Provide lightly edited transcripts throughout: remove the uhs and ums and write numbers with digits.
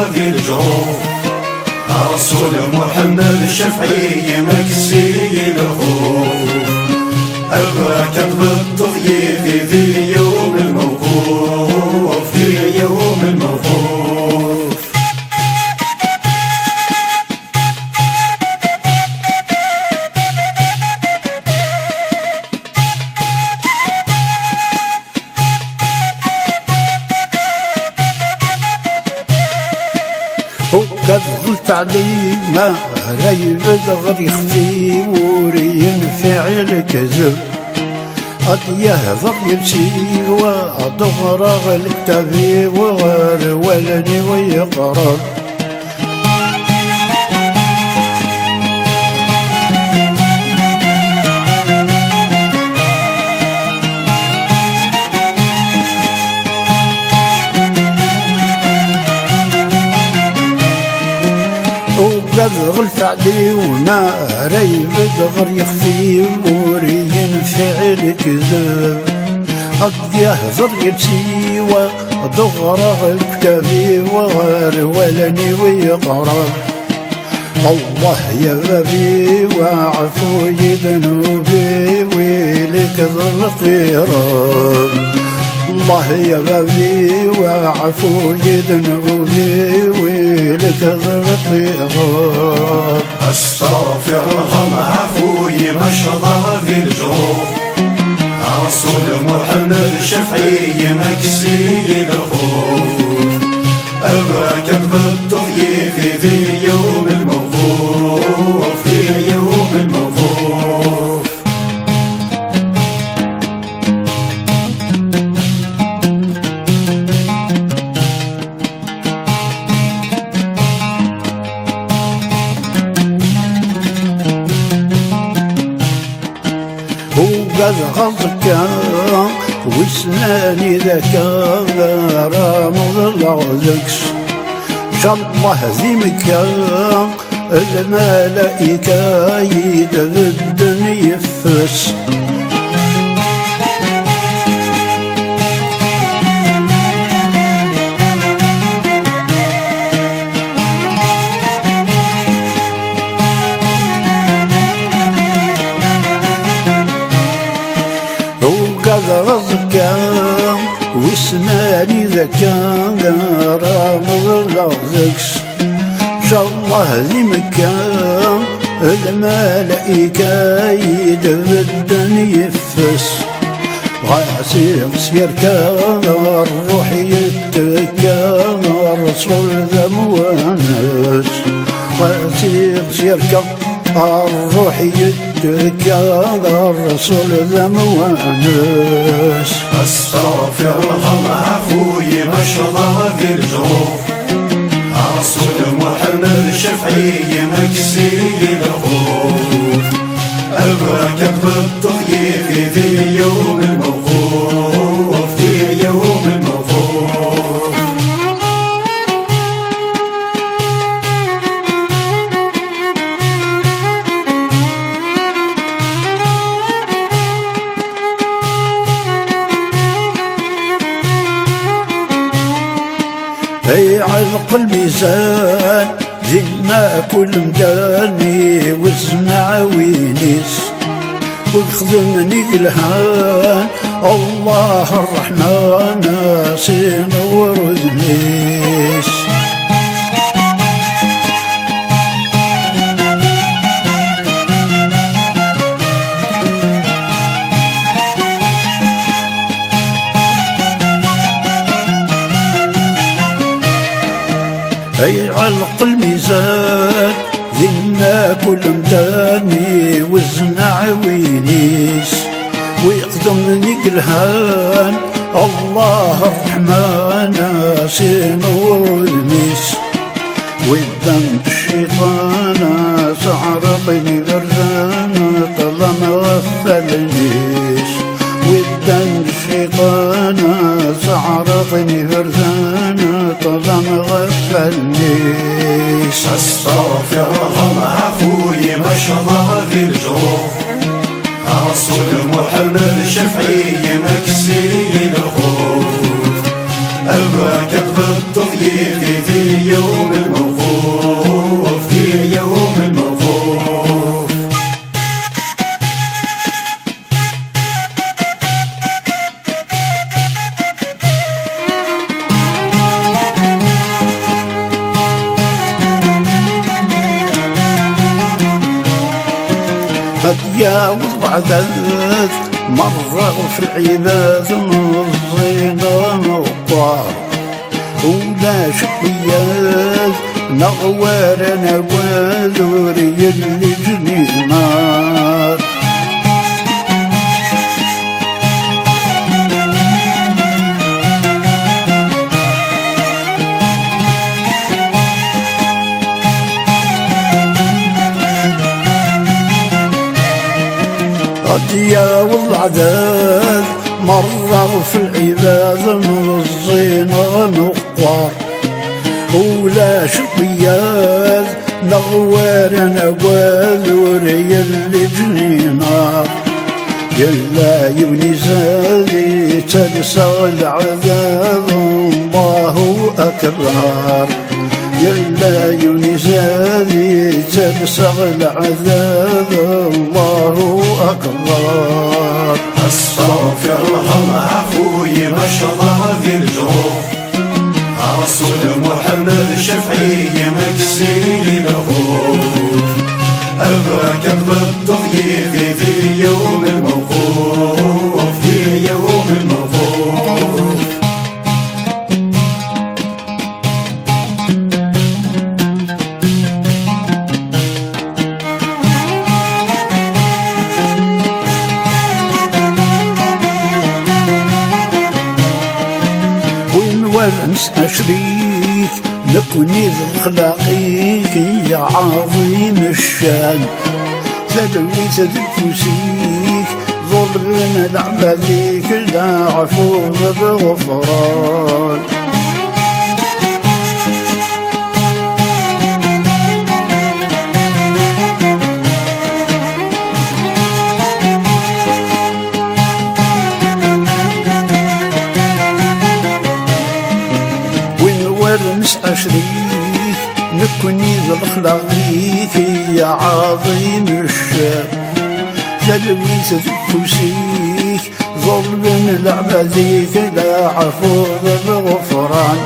الله في الجروح. رسول محمد الشفعي مكسي الخوف، البركة بالتضييف في يوم الموقوف، في يوم الموقوف. وقد قلت علي ما رايب دغر يخفي ورين فعل كذب، قد يهضر يمشي ودغر الكتابي وغير ولني ويقرر. وقد غلت علي وما رايب دغر يخفي ورين فعل كذب، قد يهضر يمشي ودغر الكتابي وغير ولني ويقرر. الله يا بابي وعفوي ذنوبي ويلك الخيران. الله يا بابي وعفوي ذنوبي ويلك الخيران. استغفر الله عفوي ما شاء الله في الجروح. رسول محمد الشفعي مكسي الخوف، البركة بالتضييف في يوم الموقوف، في يوم الموقوف. وقد غضك وسناني ذاك رامض العذكش، شاء الله زيمك الملائكة يدبدن يفس. وقد غضك وسناني ذاك رامض العذكش، شاء الله ذي مكان الملائكة يدبدن يفس. غاسق سيركا الروح يتكا الرسول ذا موانس، غاسق سيركا الروح يتكا الرسول ذا موانس. استغفر الله عفوي ما شاء الله في الجروح. رسول محمد الشفعي مكسي الخوف، البركة بالتضييف في يوم الموقوف، في يوم الموقوف. هي علق الميزان زينا كل مداني واسمع وينيس، وخدمني الهان الله الرحمن سنور ذنيس. هي علق الميزان ذنا كل مداني وزنع وينيس، ويقدمني الهان الله الرحمن سنور الميس. والذنب الشيطان سعرقني غرزان طالما غفلنيش، والذنب الشيطان سعرقني غرزان طالما غفلنيش. استغفر الله عفوي ما شاء الله في الجروح. رسول محمد الشفعي مكسي الخوف، البركة بالتضييف في يوم تجاوز بعدك مرة في العباد الزينة نطار ولا شقيات نغوار نوال يلي جني نار يا والعذاب مرة في العباد من الزينة نقار ولا شقيات نغوار نوال وريال جنينار يلا يبني زادي تنسى العذاب الله أكبر يلا يبني زادي تنسى العذاب الله أكبر استغفر الله عفوي ما شاء الله ذي الجروح رسول محمد شفعي مكسي له أباك بالتضييف في يوم الموقوف في يوم الموقوف ونسى شريك لكوني خلاقيك يا عظيم الشان تدويت الفوسيك ظلمنا العباديك لا عفو بالغفران نسعى شريك نكوني ذا الخلاقيك يا عظيم الشان تلويت الفوسيك ظلم العباديك لا عفو بالغفران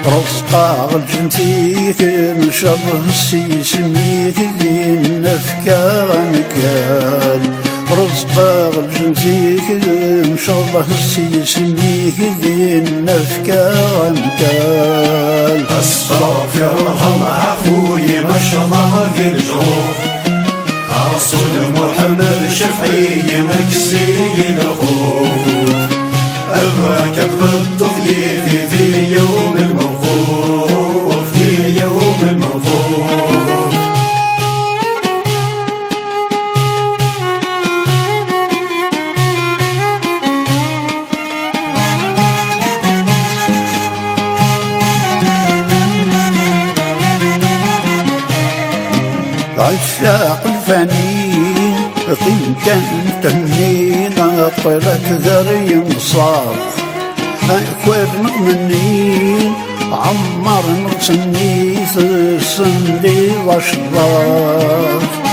رزقا الجنتيك من شر السيسميك ذي النفكان كان رزقا الجنتيك من شر السيسميك ذي النفكان كان استغفر الله عفوي ما شاء الله ذي الجروح رسول محمد شفعي مكسي له أباك بالتضييف في يوم الموقوف في يوم الموقوف عشاق الفانين طين كان تهنين طلت ذري مصاب أكوير مؤمنين عمر مرسني السندي واشراف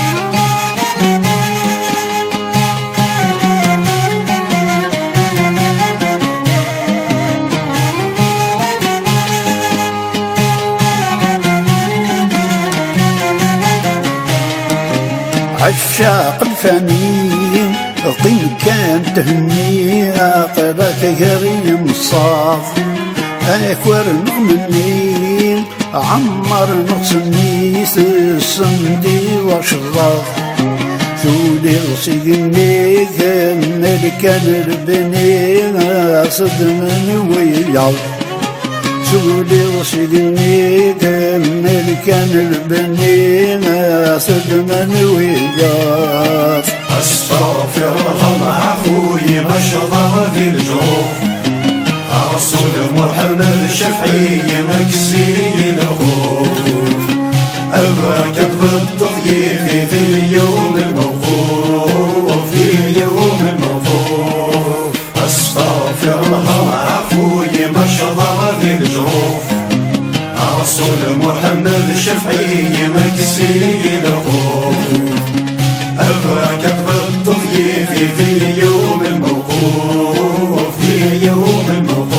عشاق الفانين طين كان تهني قلت كريم صاف أكور المؤمنين عمر نقصني السندي واشراف ثولي غسيني كان كان البنين صد من وياو سولي وسيدني كان البنين صد من وياف استغفر الله عفوي ما شاء الله ذي الجروح رسول محمد شفعي مكسي له أباك بالتضييف في اليوم الموقوف في يوم الموقوف استغفر الله عفوي ما شاء الله ذي الجروح رسول محمد شفعي مكسي له أباك بالتضييف في اليوم الموقوف في يوم الموقوف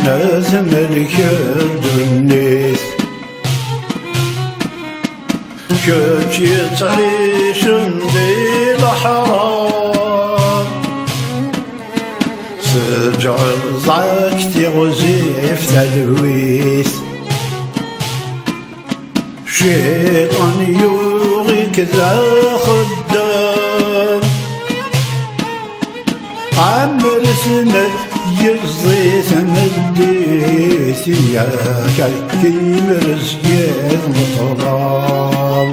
نزملك الدنيس كنت تعيش دي الحرام سجعل ضاك تغزيف تلويث شيطان يوغيك ذا خدام عمر سنة يزيث مديث يا كي مرزقين مطرام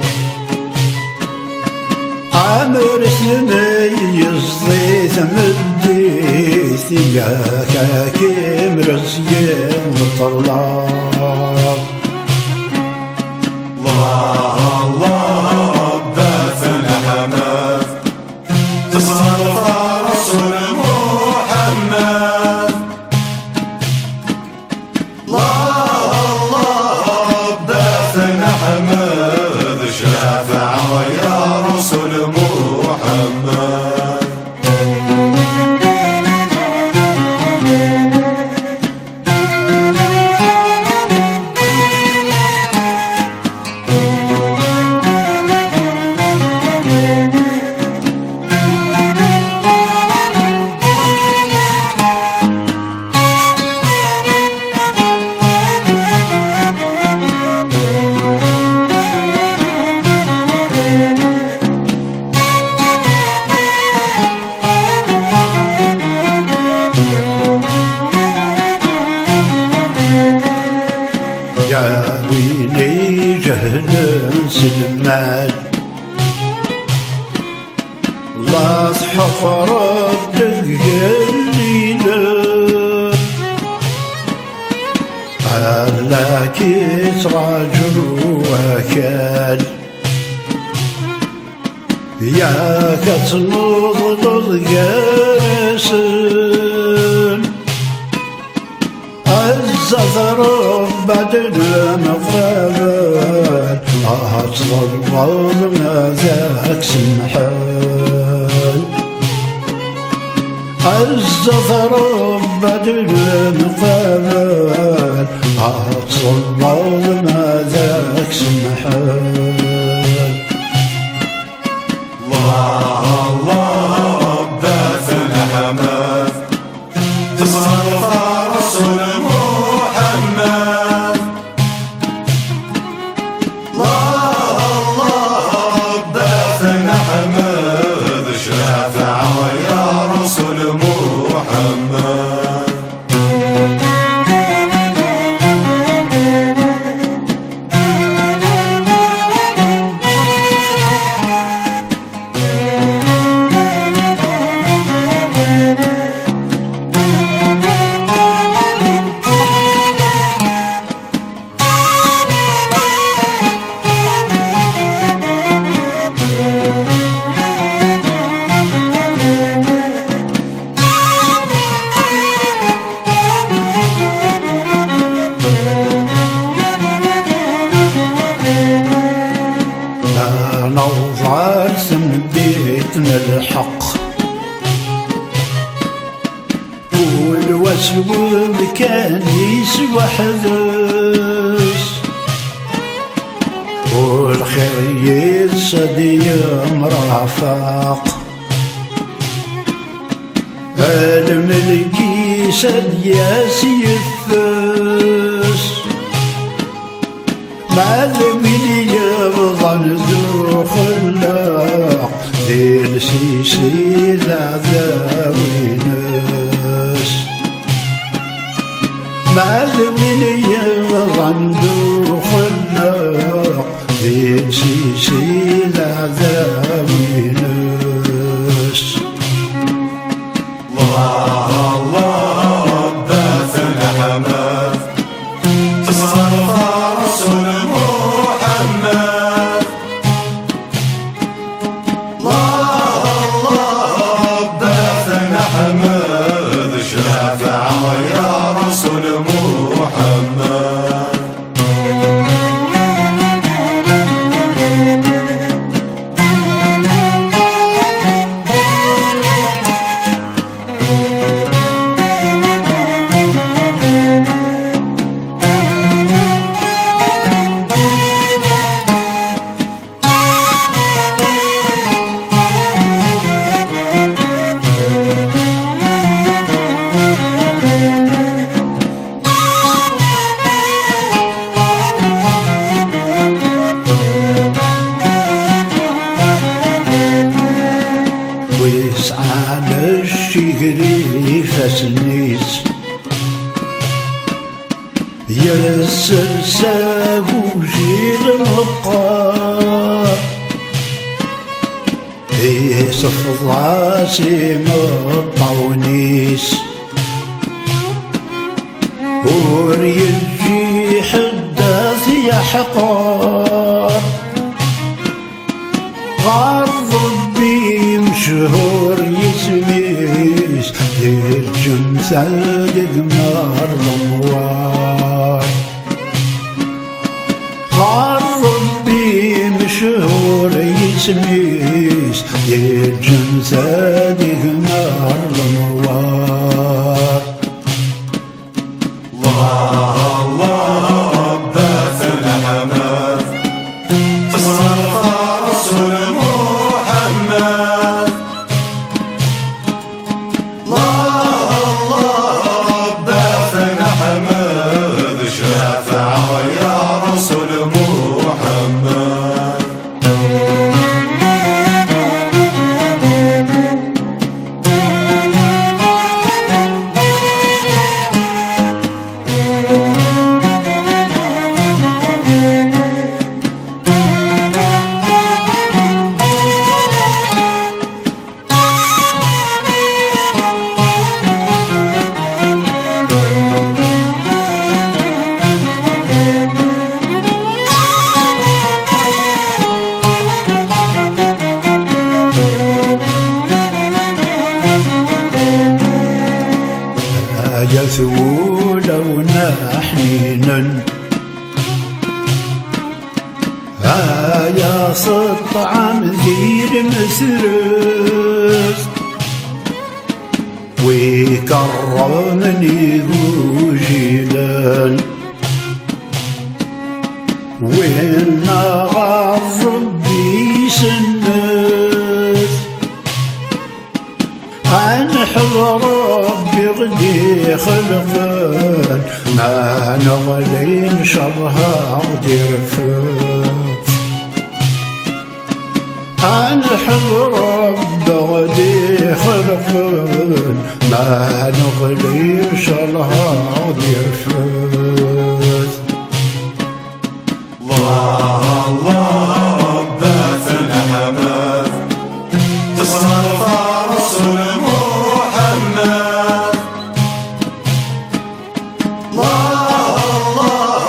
عمر سنة يزيث مديث يا كي مرزقين مطرام الله الله بثنا حماس تصرف رسول محمد الله بثنا حماد شافع يا رسول محمد يا ويلي جهل سلمان الله حفر الليلة هلاك يتراجل وكال يا كتنوض قاسل الزفر بعد المغرب أطلب ما ذاك سمحان الزفر بعد المغرب أطلب ما ذاك سمحان الله الله بثنا حماس تصرف رسول محمد الله بثنا حماد شافع يا رسول محمد نوضع بيتنا الحق والوسوم كان يسوى حذس والخير يسد يوم رافق الملكي سد يسيفس معلمين يبضن ذو خلاق ذي السيسي ذاوينس معلمين يبضن ذو خلاق ذي السيسي ذاوينس الله الله بثنا حماس تصرف رسول محمد الله بثنا حماد شافع يا رسول محمد العزيز يرسل ساقوشي للقار يصف عاصم الطونيس وريجي حداث يحقار غار ربي مشهور يسميس للجمثال دمار الانوار غار ربي مشهور يسميس للجمثال دمار الانوار الله الله بث الحماس تصرف رسول محمد الله الله بث الحماس شفع يا رسول محمد يثولون حنينا يا سطعم ذير مسرس ويكرمني وجيلان وين غار ربي سنس عن حضر ربي غدي خلفان ما نغلين شرها ودير فاف عن حضر ربي غدي خلفان ما نغلين شرها ودير فاف الله الله بث الحماس تصرف رسول محمد الله الله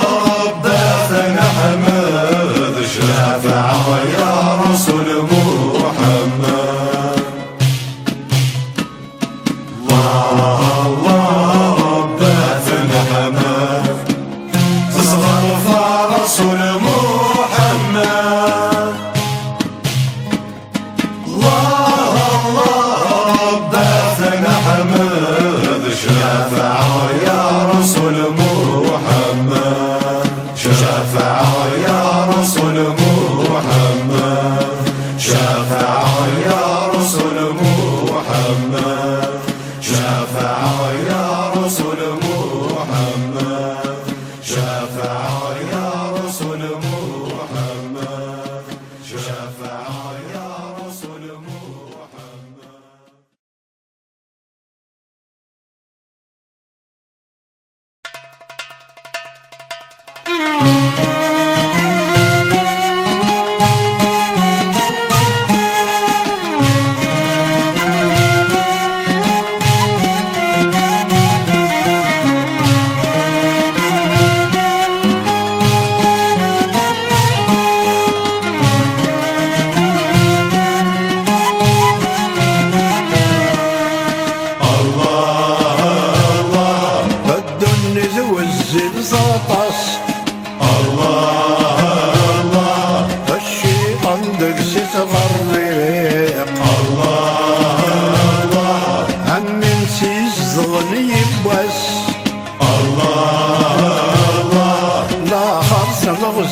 بث الحماس شفع يا رسول محمد الله الله بث الحماس تصرف رسول محمد الله الله بث حمد شفع يا رسول محمد شفع يا رسول محمد شفع يا رسول محمد شفع يا رسول محمد شفع يا رسول محمد شفع يا رسول محمد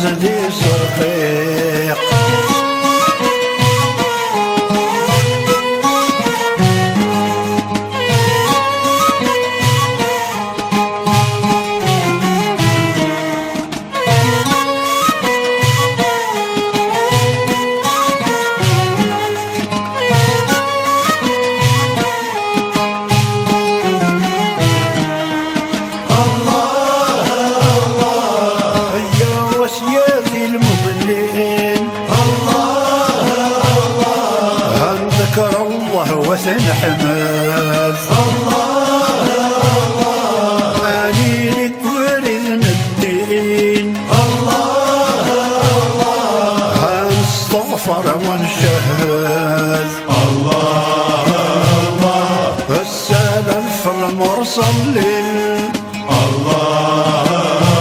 زدي صفيق المرسلين الله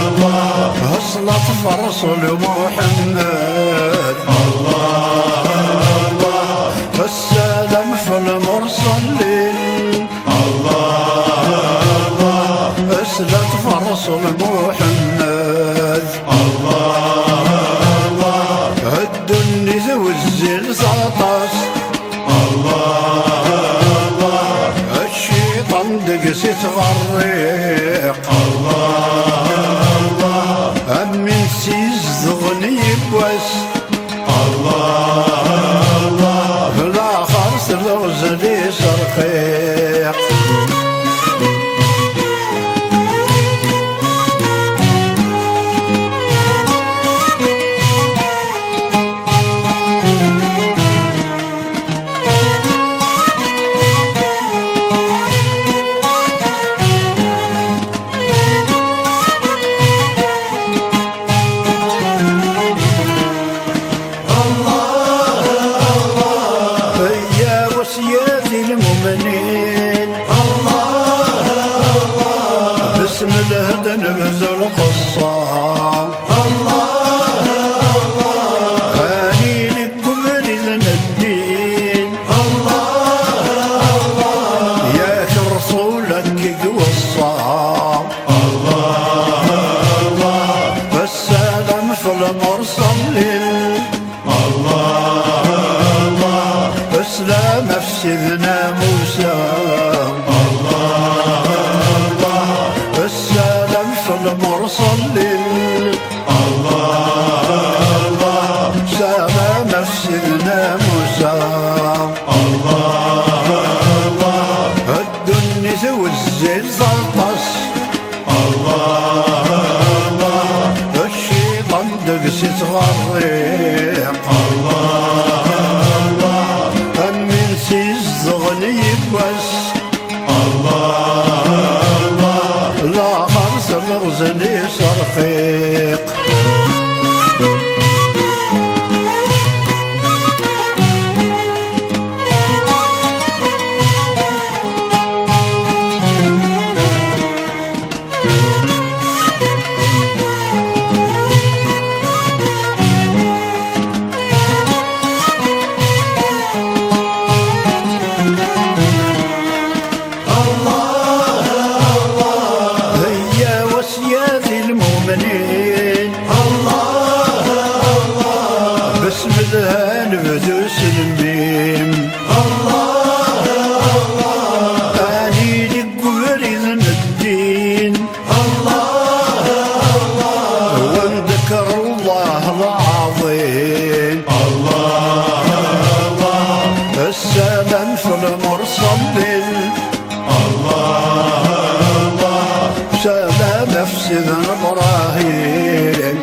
الله الصلاة في الرسول محمد الله السلام في المرسلين الله الصلاة في الرسول محمد الله الدنيا ذو الزلزاطاس الله الشيطان دقسي تغرق الله أمن سيز ضغني بوس الله لا خرس الرغز لي سرقيق المؤمنين بسم الله نبذل القصة هاني لكبر إذن الدين يا رسولك قوصة السلام في المرسلين اسلام في سيدنا موسى السلام في المرسلين سلام في سيدنا موسى الدنيا ذو الزلزاطاس الشيطان دقسي تغرق أمن سيز ضغني بوس لا خرس الغزني سرقيق المؤمنين بسم الله نبدو سلمين أني لقبر إذن الدين وانذكر الله العظيم السلام في المرسلين سلام نفس إبراهيم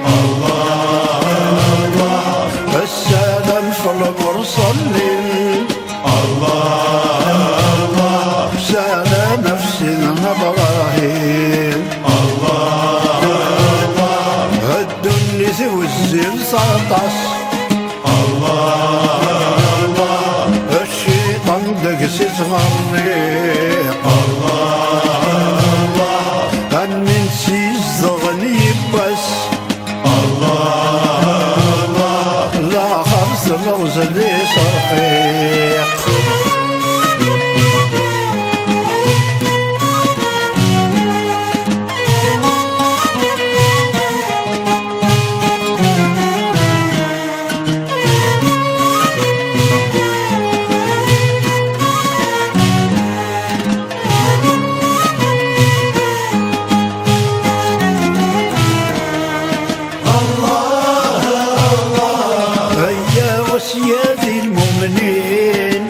السلام في المرسلين سلام نفس إبراهيم الدنيا ذو الزلزاطاس الشيطان دقسي تغرق من سيز ضغني بس لا خمس لغز لي سرقيق وسيادي المؤمنين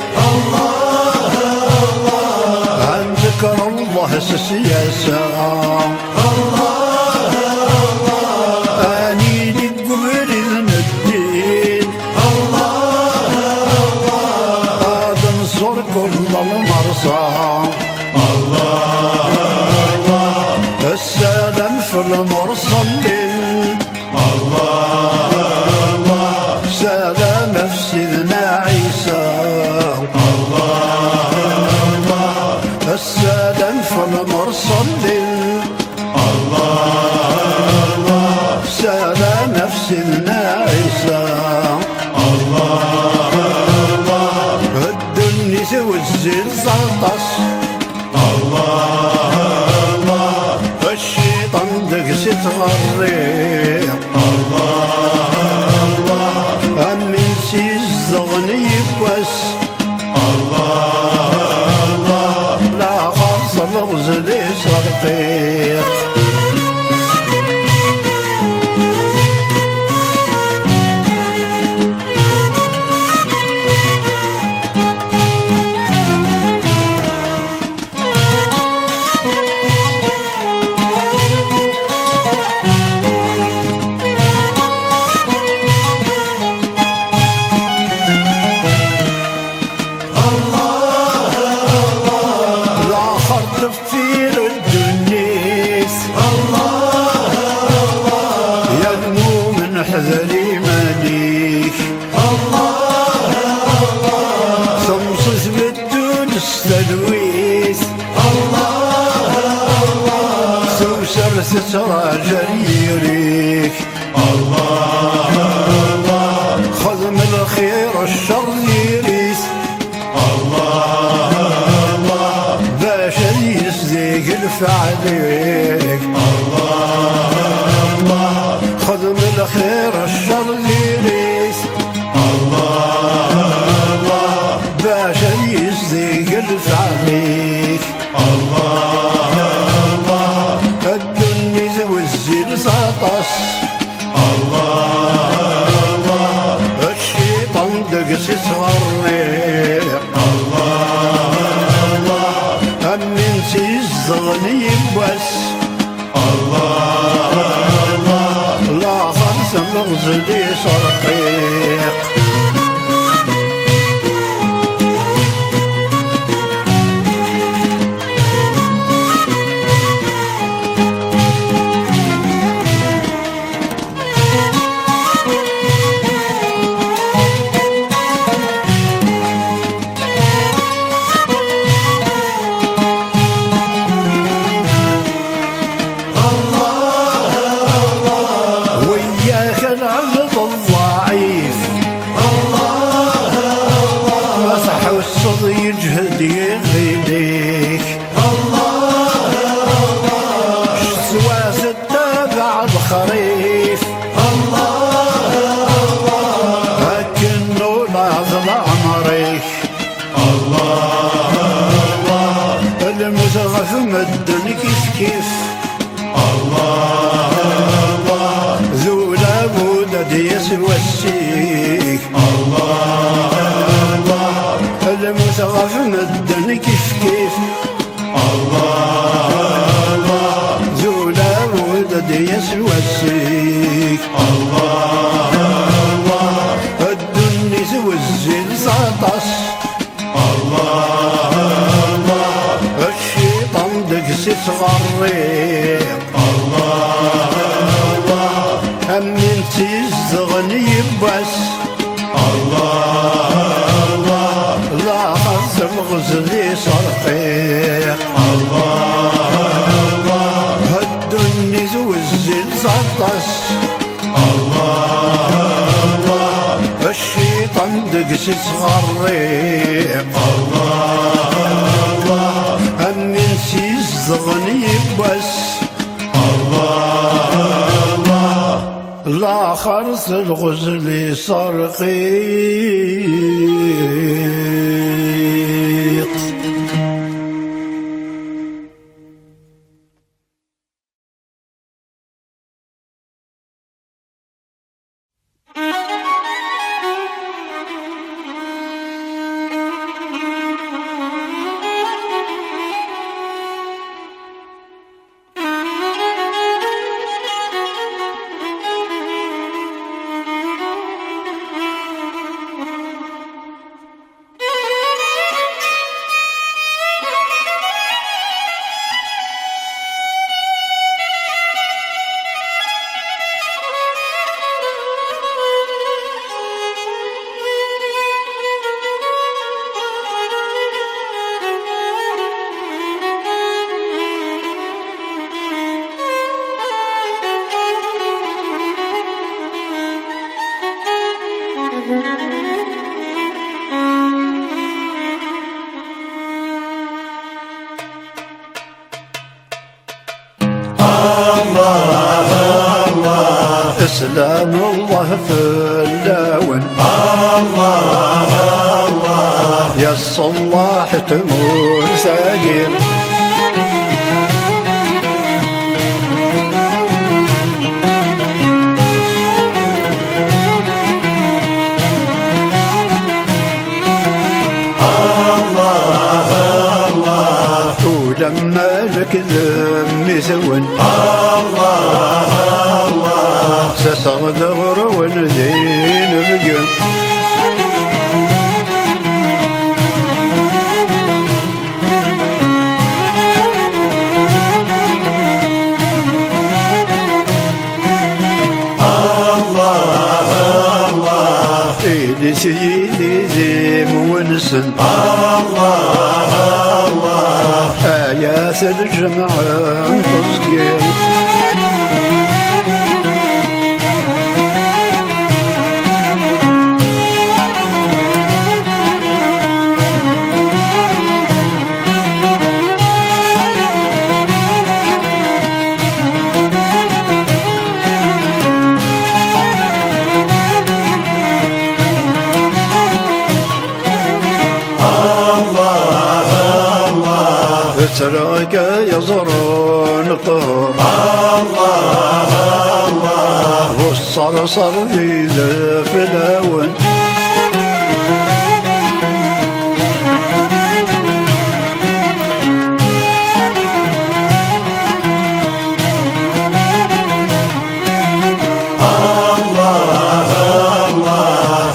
عن ذكر الله السياسة أني للقبر إذن الدين هذا نصر كل المرصى السلام في المرسلين سلام في سيدنا عيسى السلام في المرسلين المرسلين سلام سيدنا عيسى الدنيا والزين زرطس الشيطان دقس تغريق أمين سيزغني بس لا خاص الغزل صرفيق تفير الدنيس يغنو من حذري ماليك صمصص بالدون السلويس سوسر سترى جريريك خذ من الخير الشر يريس باش يصدق الفعليك خذ من الخير الشر يريس باش يصدق الفعليك الدنيا والزين سطس الشيطان دقس صغير أمين سيزغني بس لا خمس مغزلي صرقيق العبد الضعيف مسح والصد يجهد يغيديك سواس التابع الخريف لكنه لازم عمريك المزغف مدن كيف ذو لابد يسوى السيك المثغف مدن كيف ذو لابد يسوى السيك الدنيا سوى الزين سطس الشيطان دقس صغير أمين تيزغني بس لا خلص الغزلي صرفيق الدنيا والزين سطس الشيطان دقس صغير أمين تيزغني بس لا خرص الغزل صرقيق سلام الله في اللون الله الله يا الصلاح تمور ساقير ولما لك ذم سون الله الله ستغدغر والدين بقى إيدي سيدي زيم ونسن الله الله آيات الجمعة تصقير تراك يزرون طور الله الله والصرصر في فلاون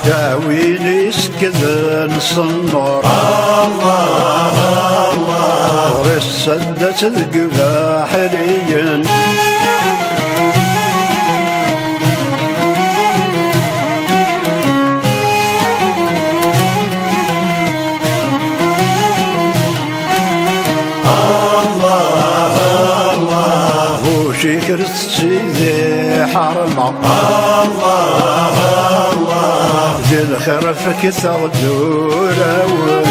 يا ويلي سكذن صنور رسدت القبا حريا وشيكر السيدي حرمة ذي الخرفك ثغدور أول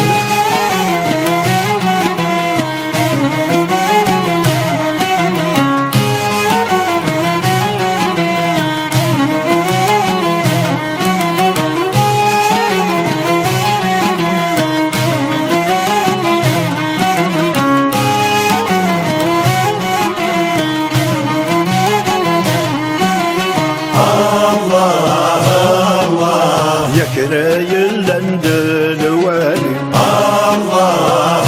كراي اللندن والي الله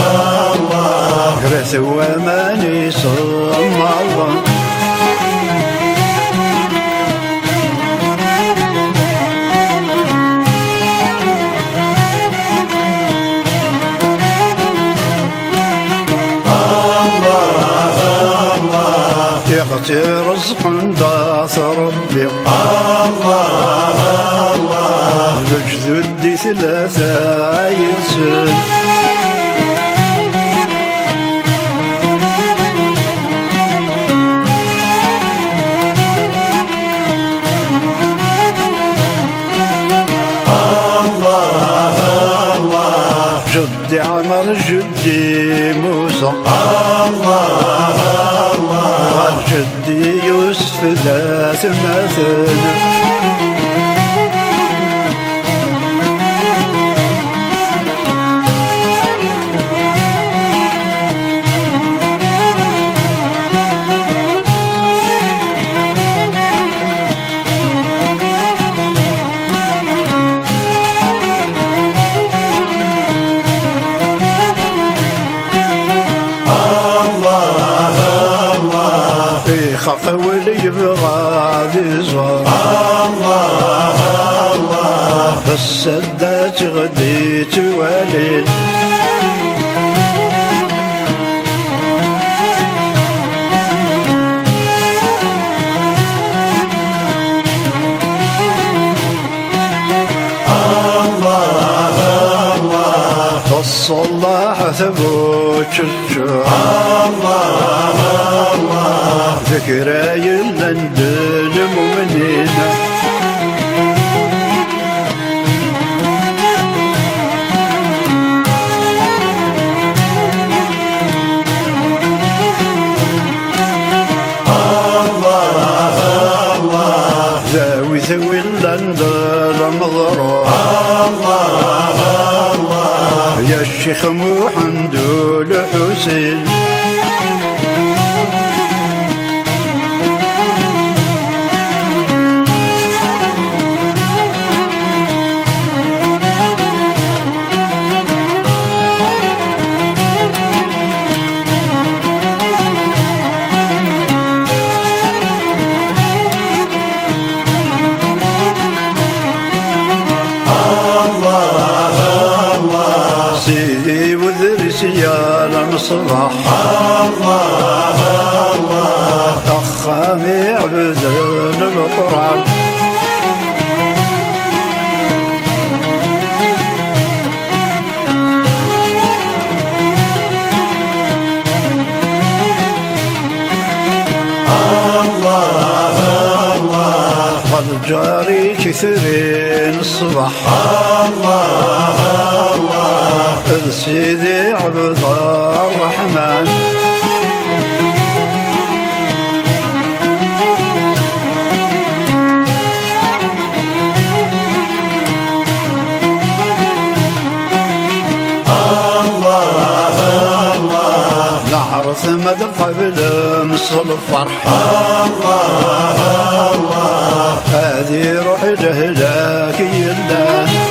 الله غرس وماني صم الله يغطي رزق داس ربي الله الله بجذدي ثلاثة يسن جدي عمر جدي موسى الله الله جدي يوسف ذات مثل خفول يبغى بزور الله الله بس سدات غديت وليل الصلاح ثبوت الشوق الله الله ذكرى اللندن مؤمنين الشيخ محمد الحسين سيدي وذرس يا المصباح الله الله أخامي عبد القرآن والجاري كثيرين الصباح الله الله سيدي عبد الرحمن نعرف مدى قبل مصر الفرح الله الله هذه روح جهلك يلا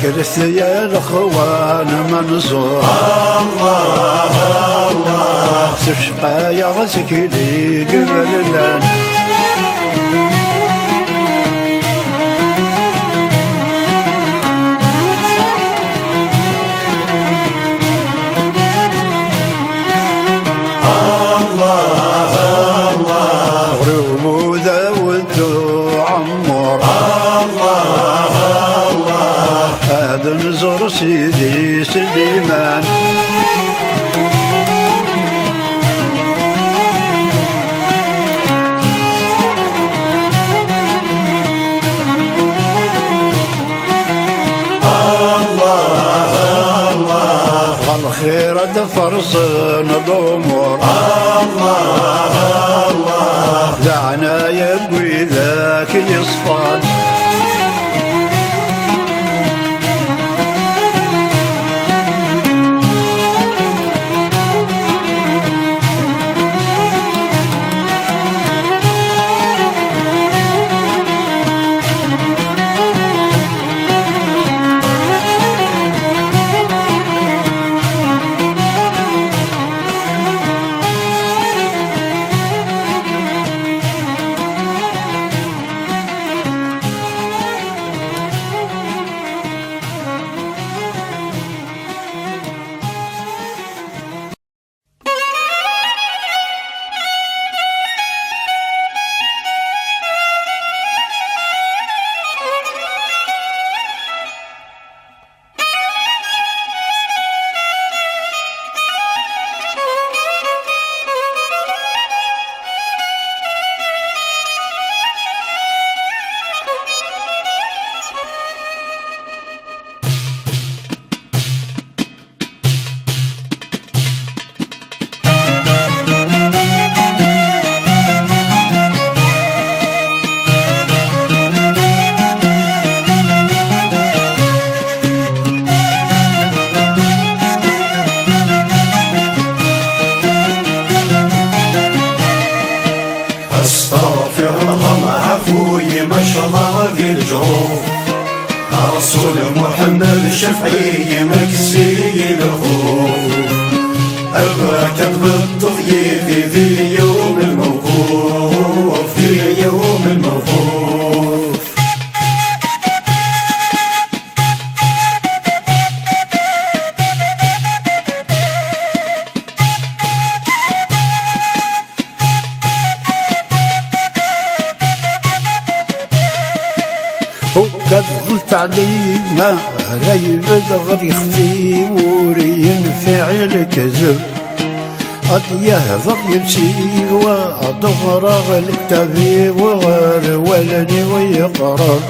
فكرت يا الاخوان منصور الله الله تشقى يا غسك لي قبل الان الله الله رموذا ودو عمر هذا نزور سيدي سليمان والخير دفرصنا الأمور الله دعنا يبوي ذاك يصفان رسول محمد شفعي مكسي الخوف أباك بالتضييف في يوم الموقوف في يوم الموقوف وقد قلت علي ما رايب الغد يخفي ورين فعل كذب قد يهضر يمشي وضغرغ الكتابي وغير ولدي ويقرر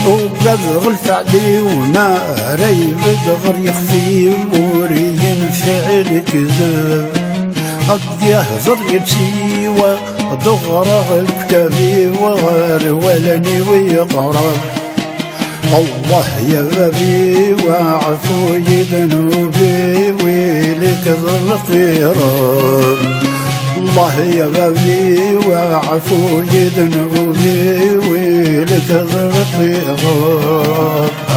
وقد غلت عليه وما ريب دغر يخفي وري فعل كذاب قد يهضر يمشي ودغرغ الكتابي وغير ولني ويقرر الله يا بابي وعفوي ذنوبي ويلك الخيران الله يا بابي وعفوي ذنوبي ويلك الخيران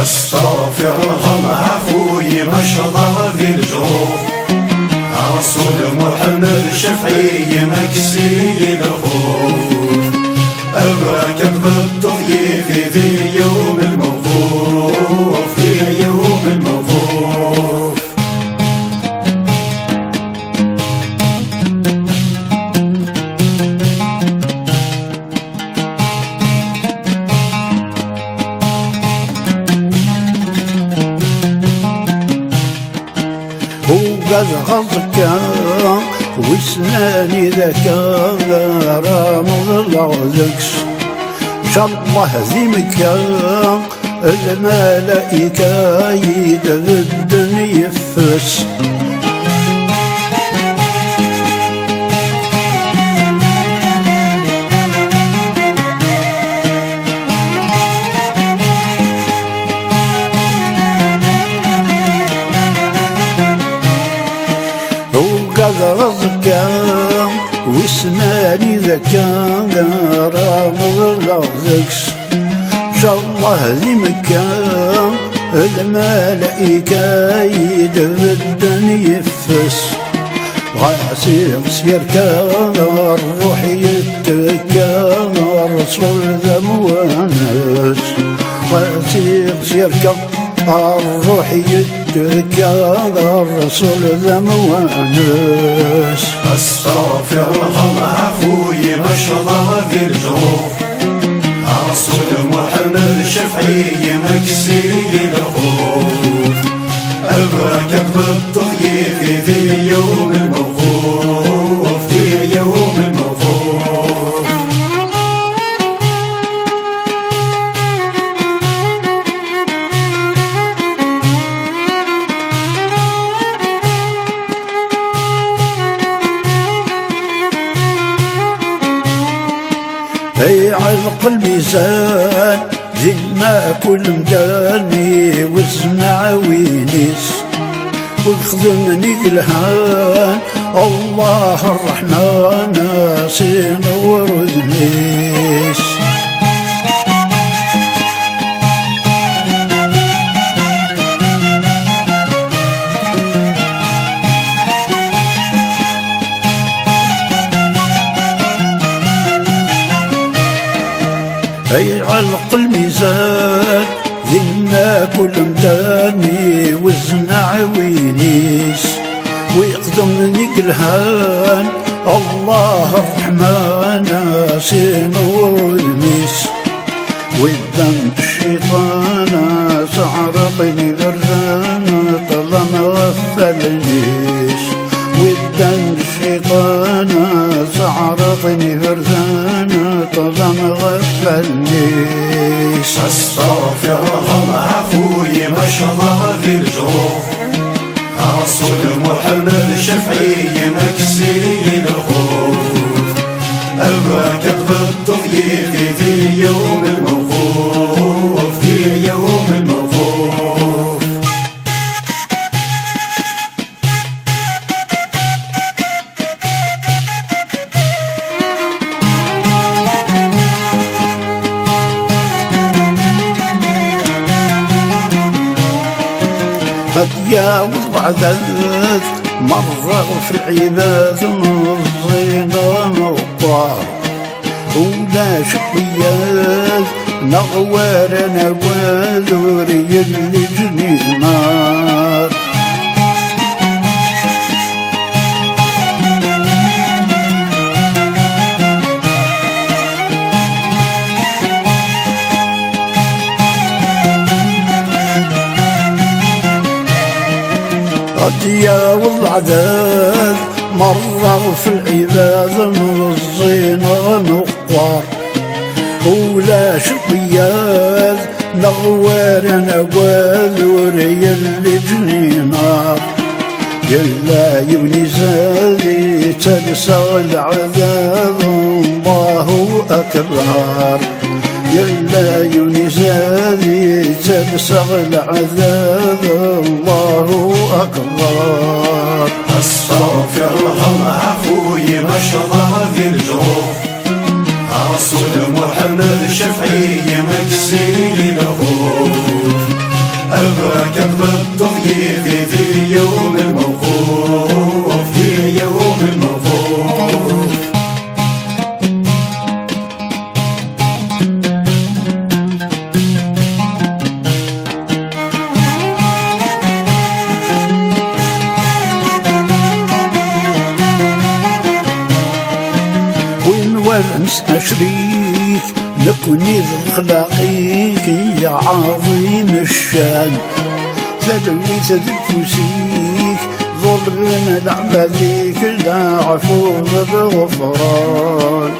استغفر الله عفوي ما شاء الله في الجروح رسول محمد شفعي مكسي الخوف أباك بالتضييف في يوم الموقوف في يوم الموقوف وقد غضك وسناني ذاك رامض العذكس شاء الله زيمك الملائكة يدغدن يفس وقد غضك وسناني ذكا رامض العذكس شاء الله ذي مكان الملائكة يدغدن يفس غاسق سيركا الروح يتكا رسول ذا موانس غاسق سيركا الروح يتكا الرسول ذا موانس استغفر الله عفوي ما شاء الله في الجروح رسول محمد شفعي مكسي الخوف أباك بالتضييف في يوم الموقوف في يوم الموقوف هي علق الميزان زينا كل مداني واسمع وينيس وخدمني الهان الله الرحمن سين ورزنيس هي علق الميزان ذنا كل مداني وزنع وينيس ويقدمني الهان الله الرحمن سنور الميس والذنب الشيطان سعرقني غران طالما غفلنيش والذنب الشيطان سعرقني غران طالما غفلنيش استغفر الله عفوي ما شاء الله في الجروح رسول محمد شفعي مكسي الخوف أباك بالتضييف في يوم الموقوف في يوم الموقوف فتجاوز بعدك مرة في العباد الزينة نوطار ولا شقيات نغوار نوال وري اللي جني نار هدية والعداد مرة في العباد من الزينة نقار ولا شقياد نغوار نقوال وريا الجنينار يلا يبني زادي تنسى العذاب الله أكبر يلا يبني زادي تنسى العذاب الله أكبر استغفر الله عفوي ما شاء الله ذي الجروح رسول محمد شفعي مكسي الخوف أباك بالتضييف في يوم الموقوف في يوم الموقوف والأمس أشريك لكني خلاقيك يا عظيم الشان تدوي تدفوسيك ظلنا لعباديك لا عفو بالغفران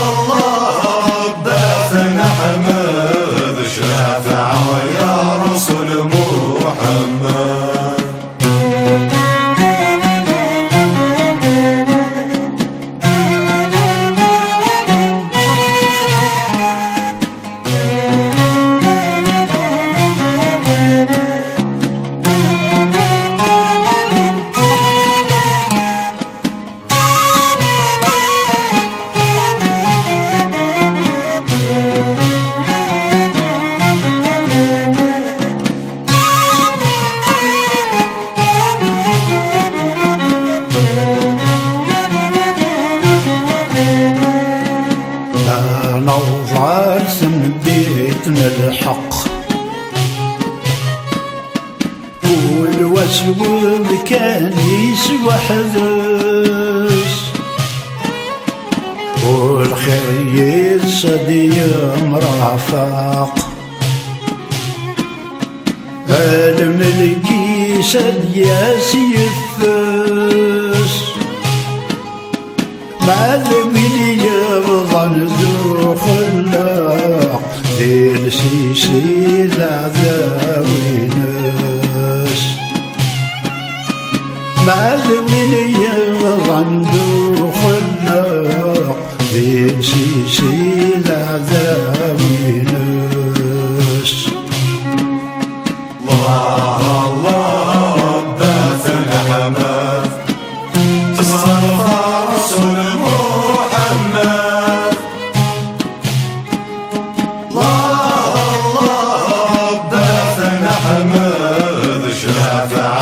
الله دافن حمد شافع يا رسول محمد نوضع سمديتنا الحق والوسوب كان يسوى حدث والخير يصدي مرافق الملك يسد يسيفس معلم يبغى ذو خلاق ذي السيسي ذاوي ناس معلم يبغى ذو خلاق ذي السيسي ذاوي ناس الله الله دافن حمد تصرف رسول محمد الله دافن حمد شافع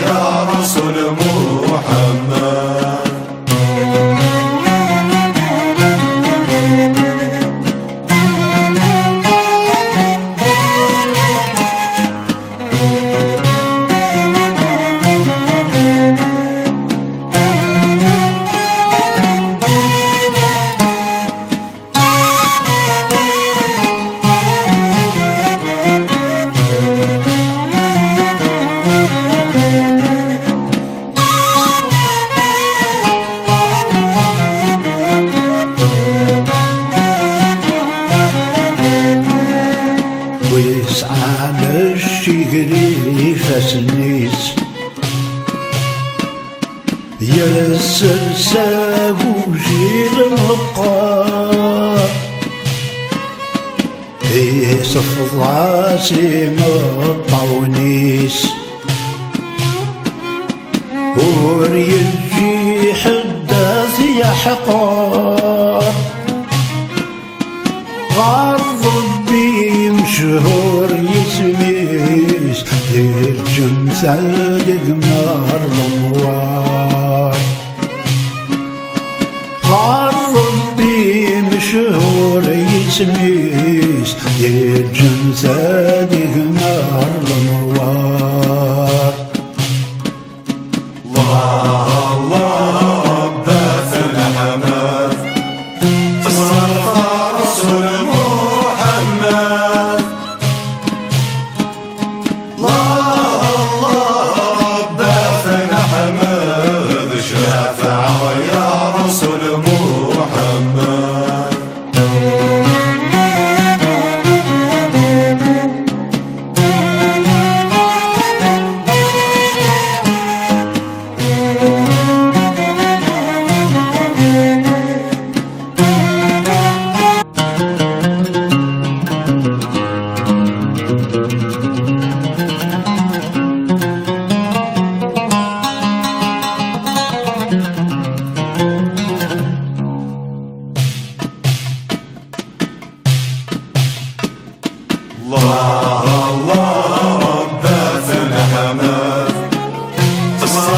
يا رسول محمد ويسعى للشجري فسنيس يسر سابو جيل القار يصف ضاسم الطونيس وريجي حداث يحقار غار ربي مشهور يسميس للجمثال قمار الانوار غار ربي مشهور يسميس للجمثال قمار الانوار الله الله دافن حمد تصرف رسول محمد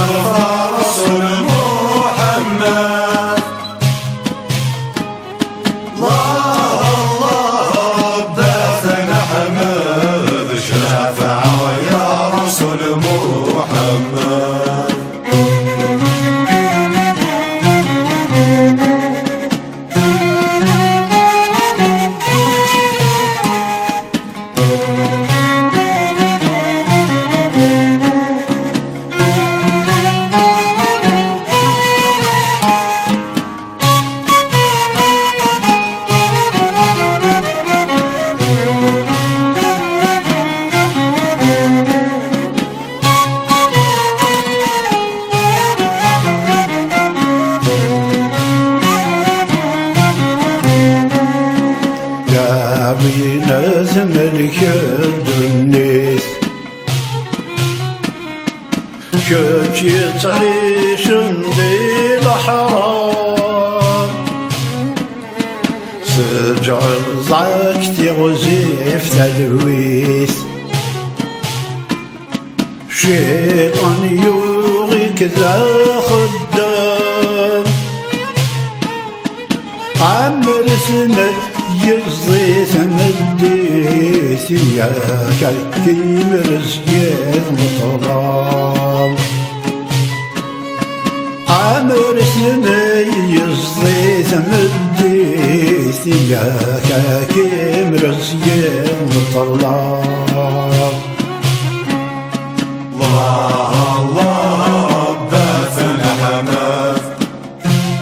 مصطفى رسول محمد الله بداثنا حمد شفاعة يا رسول محمد Lezim el-kürdünniz Kökü tarişin değil haram Sıcağı zakti guzif telvis Şeytan yuğik za khuddam عمر سنة يرضي سمديتي يا كالكي مرزقين مطلال عمر سنة يرضي سمديتي يا كالكي مرزقين مطلال الله بداثنا حمد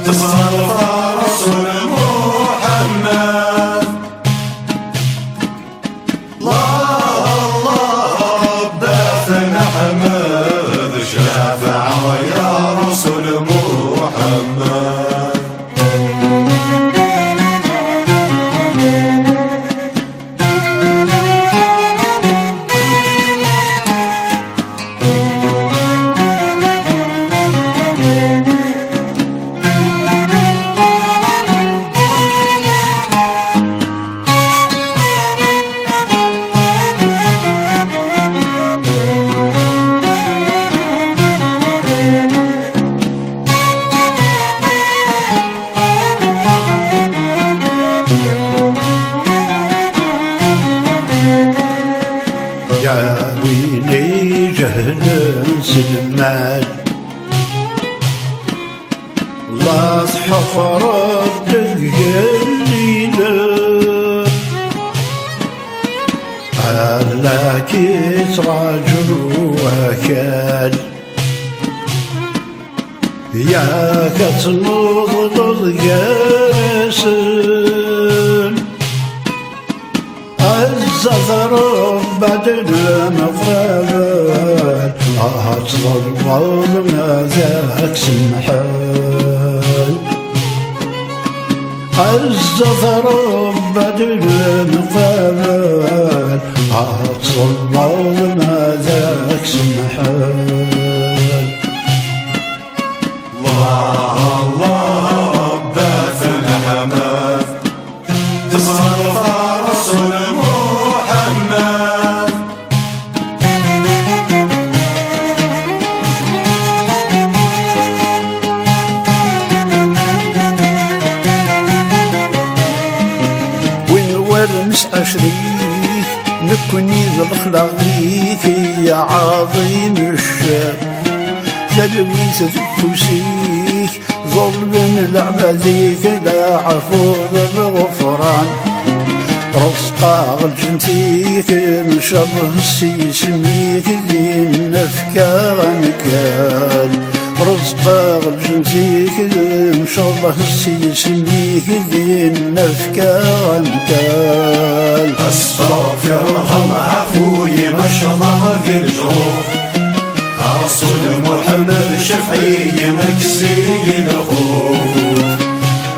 مصطفى رسول محمد الله بداثنا حمد شفاعة يا رسول محمد يا ويلي جهل سلمان الله حفر الليلة على كسرى جواكال يا كتنوض ياسن الزفر بعد المغرب أطلب ما ذاك سمحان الزفر بعد المغرب أطلب ما ذاك سمحان الله بداثنا حمد مصطفى رسول محمد وين ورمس أشريك نكوني ذا الخلاقيك يا عظيم الشام تلويث فوسيك ظلم العباديك لا عفو بالغفران رزقا الجنتيك مشبه سيسميك دين نفكا غنكال رزقا الجنتيك مشبه سيسميك دين نفكا غنكال استغفر الله عفوي ما شاء الله في الجروح رسول محمد شفعي مكسي الخوف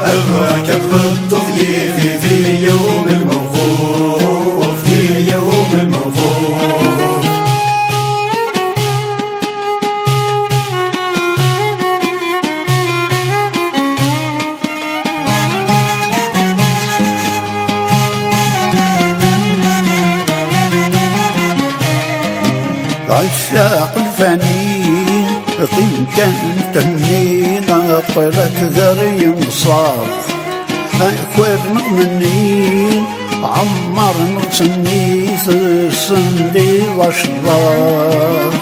أباك بالتضييف في يوم الموقوف في يوم الموقوف عشاق الفانين قيم كان تهنينا طلعت ذري مصاب أكوير مؤمنين عمر نقصني السندي واشرار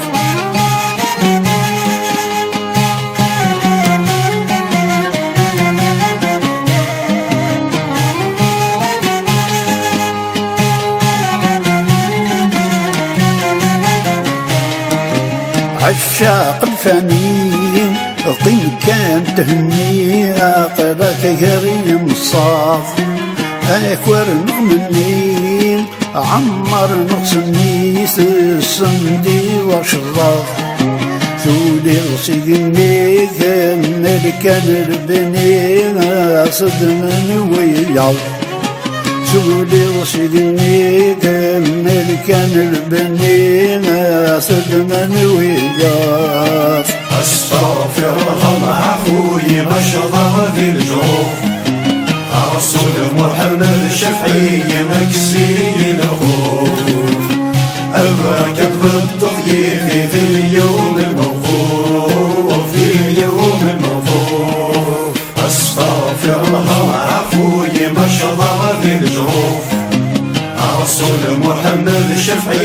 عشاق الفانين قيم كان تهني قرات غريم الصاف أكوار مؤمنين عمر نقصني السندي واشراف ثولي غسيقني كان ملكان ربني صد من وياو سولي وسيدني كمل كان البنين صد من وياك استغفر الله عفوي ما شاء الله ذي الجروح رسول محمد الشفعي مكسي الخوف أباك بالتضييق في اليوم الموقوف في اليوم الموقوف استغفر الله عفوي ما شاء الله ذي الجروح رسول محمد الشفعي